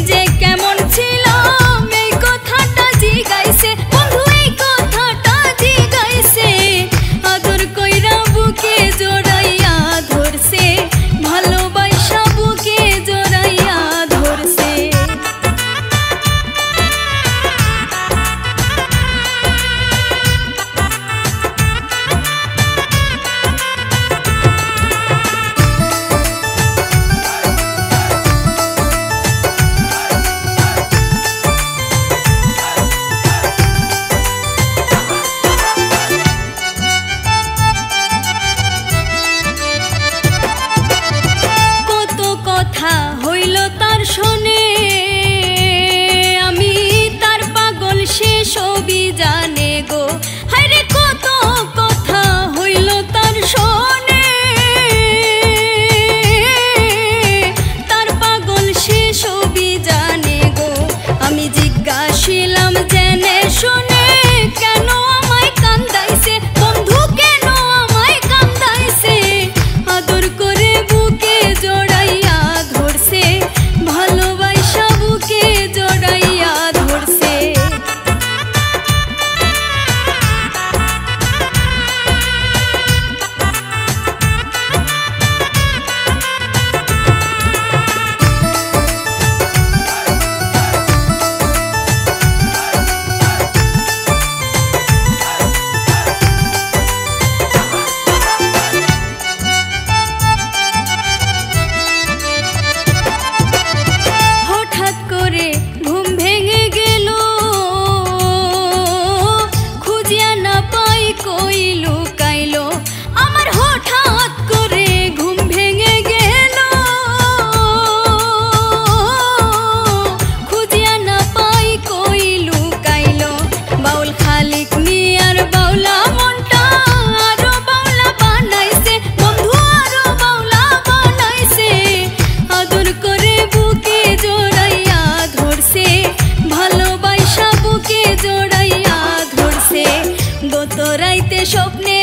যে কেমন ছিলাম এই কথাটা জিগাইছে বন্ধু, এই কথাটা জিগাইছে। আদর কইরা বুকে জড়াইয়া ধরছে, ভালোবাসা বুকে জড়াইয়া ধরছে। কথা হইল তার শোনে, আমি তার পাগল সে সবই জানে গো। হায়রে কত কথা হইল তার শোনে, তার পাগল সে সবই জানে গো। আমি জিজ্ঞাসিলাম জেনে শুনে কেন আমায় কান্দাইছে বন্ধু, কেন আমায় কান্দাইছে। আদর করে বুকে জড়াইয়া ধরছে, ভালোবাসা বুকে জড়াইয়া ধরছে। হঠাৎ করে ঘুম ভেঙে গেল, খুঁজিয়া না পাই কই লুকাইলো। আমার হঠাৎ করে ঘুম ভেঙে গেল, খুঁজিয়া না পাই কই লুকাইলো। বাউল খালিক মিয়ার বাউলা মনটা আরো বাউলা বানাইছে বন্ধু, আরো বাউলা বানাইছে। আদর করে বুকে জড়াইয়া ধরছে, ভালোবাসা বুকে জড়াইয়া ধরছে। গত রাইতে স্বপ্নে